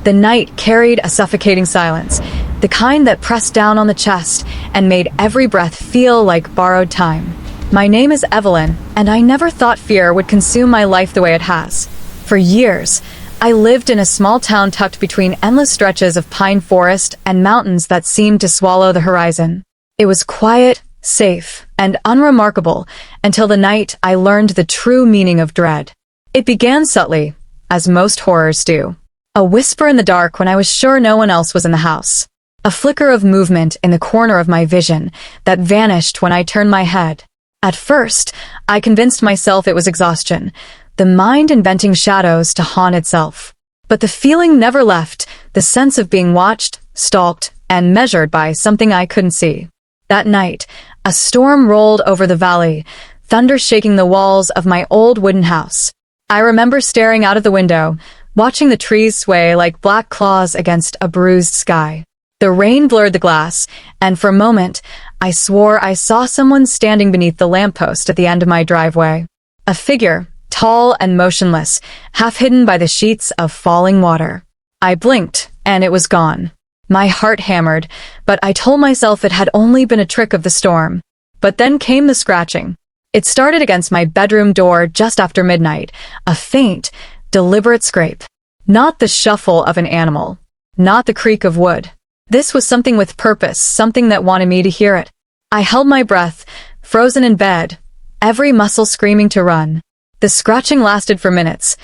The night carried a suffocating silence, the kind that pressed down on the chest and made every breath feel like borrowed time. My name is Evelyn, and I never thought fear would consume my life the way it has. For years, I lived in a small town tucked between endless stretches of pine forest and mountains that seemed to swallow the horizon. It was quiet, safe, and unremarkable until the night I learned the true meaning of dread. It began subtly, as most horrors do. A whisper in the dark when I was sure no one else was in the house. A flicker of movement in the corner of my vision that vanished when I turned my head. At first, I convinced myself it was exhaustion, the mind inventing shadows to haunt itself. But the feeling never left, the sense of being watched, stalked, and measured by something I couldn't see. That night, a storm rolled over the valley, thunder shaking the walls of my old wooden house. I remember staring out of the window, watching the trees sway like black claws against a bruised sky. The rain blurred the glass, and for a moment, I swore I saw someone standing beneath the lamppost at the end of my driveway. A figure, tall and motionless, half hidden by the sheets of falling water. I blinked, and it was gone. My heart hammered, but I told myself it had only been a trick of the storm. But then came the scratching. It started against my bedroom door just after midnight, a faint, deliberate scrape. Not the shuffle of an animal. Not the creak of wood. This was something with purpose, something that wanted me to hear it. I held my breath, frozen in bed, every muscle screaming to run. The scratching lasted for minutes,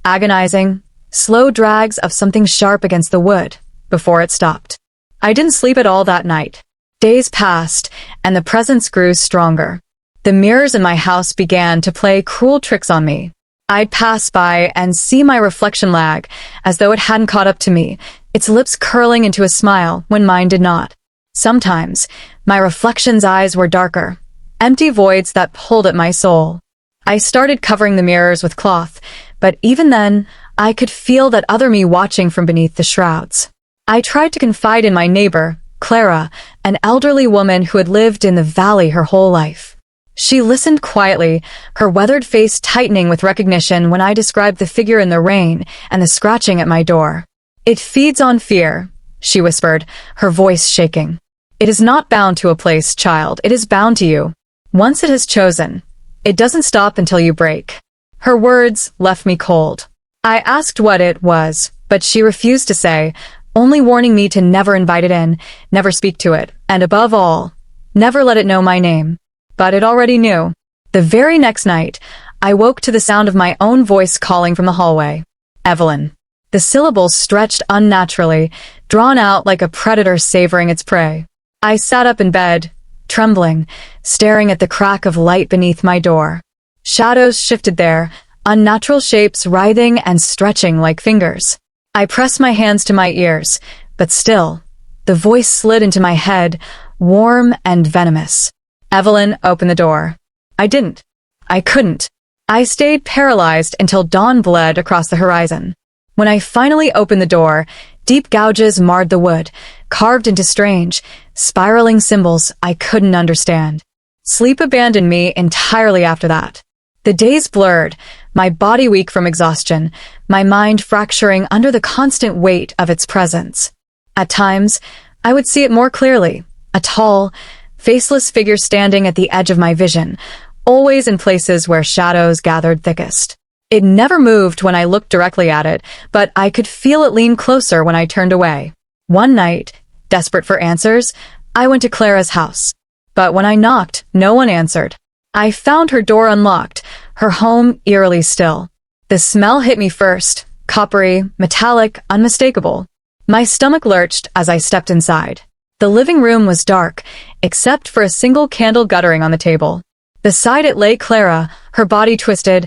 agonizing, slow drags of something sharp against the wood, before it stopped. I didn't sleep at all that night. Days passed, and the presence grew stronger. The mirrors in my house began to play cruel tricks on me. I'd pass by and see my reflection lag, as though it hadn't caught up to me, its lips curling into a smile when mine did not. Sometimes, my reflection's eyes were darker, empty voids that pulled at my soul. I started covering the mirrors with cloth, but even then, I could feel that other me watching from beneath the shrouds. I tried to confide in my neighbor, Clara, an elderly woman who had lived in the valley her whole life. She listened quietly, her weathered face tightening with recognition when I described the figure in the rain and the scratching at my door. "It feeds on fear," she whispered, her voice shaking. "It is not bound to a place, child. It is bound to you. Once it has chosen, it doesn't stop until you break." Her words left me cold. I asked what it was, but she refused to say, only warning me to never invite it in, never speak to it, and above all, never let it know my name. But it already knew. The very next night, I woke to the sound of my own voice calling from the hallway. "Evelyn." The syllables stretched unnaturally, drawn out like a predator savoring its prey. I sat up in bed, trembling, staring at the crack of light beneath my door. Shadows shifted there, unnatural shapes writhing and stretching like fingers. I pressed my hands to my ears, but still, the voice slid into my head, warm and venomous. "Evelyn, open the door." I didn't. I couldn't. I stayed paralyzed until dawn bled across the horizon. When I finally opened the door, deep gouges marred the wood, carved into strange, spiraling symbols I couldn't understand. Sleep abandoned me entirely after that. The days blurred, my body weak from exhaustion, my mind fracturing under the constant weight of its presence. At times, I would see it more clearly, a tall, faceless figure standing at the edge of my vision, always in places where shadows gathered thickest. It never moved when I looked directly at it, but I could feel it lean closer when I turned away. One night, desperate for answers, I went to Clara's house. But when I knocked, no one answered. I found her door unlocked, her home eerily still. The smell hit me first, coppery, metallic, unmistakable. My stomach lurched as I stepped inside. The living room was dark, except for a single candle guttering on the table. Beside it lay Clara, her body twisted,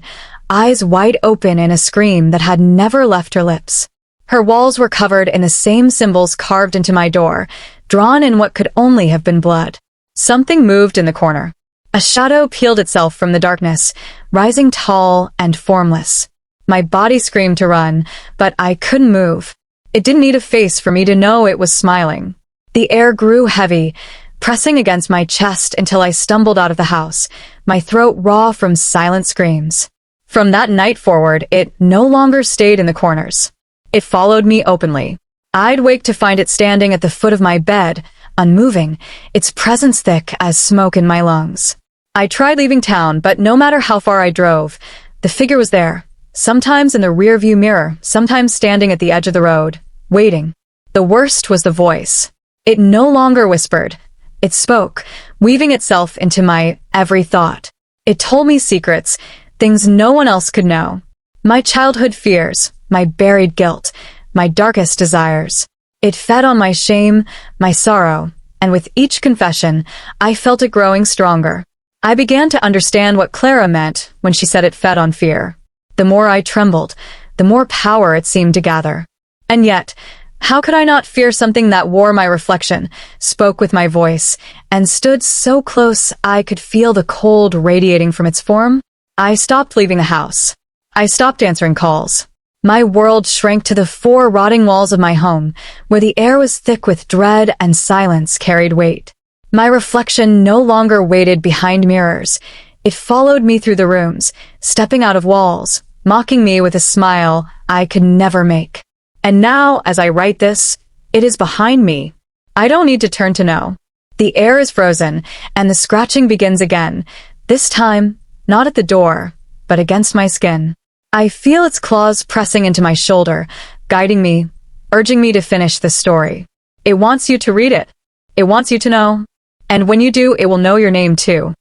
eyes wide open in a scream that had never left her lips. Her walls were covered in the same symbols carved into my door, drawn in what could only have been blood. Something moved in the corner. A shadow peeled itself from the darkness, rising tall and formless. My body screamed to run, but I couldn't move. It didn't need a face for me to know it was smiling. The air grew heavy, pressing against my chest until I stumbled out of the house, my throat raw from silent screams. From that night forward, it no longer stayed in the corners. It followed me openly. I'd wake to find it standing at the foot of my bed, unmoving, its presence thick as smoke in my lungs. I tried leaving town, but no matter how far I drove, the figure was there, sometimes in the rearview mirror, sometimes standing at the edge of the road, waiting. The worst was the voice. It no longer whispered. It spoke, weaving itself into my every thought. It told me secrets, things no one else could know. My childhood fears, my buried guilt, my darkest desires. It fed on my shame, my sorrow, and with each confession, I felt it growing stronger. I began to understand what Clara meant when she said it fed on fear. The more I trembled, the more power it seemed to gather. And yet, how could I not fear something that wore my reflection, spoke with my voice, and stood so close I could feel the cold radiating from its form? I stopped leaving the house. I stopped answering calls. My world shrank to the 4 rotting walls of my home, where the air was thick with dread and silence carried weight. My reflection no longer waited behind mirrors. It followed me through the rooms, stepping out of walls, mocking me with a smile I could never make. And now, as I write this, it is behind me. I don't need to turn to know. The air is frozen, and the scratching begins again, this time, not at the door, but against my skin. I feel its claws pressing into my shoulder, guiding me, urging me to finish the story. It wants you to read it. It wants you to know. And when you do, it will know your name too.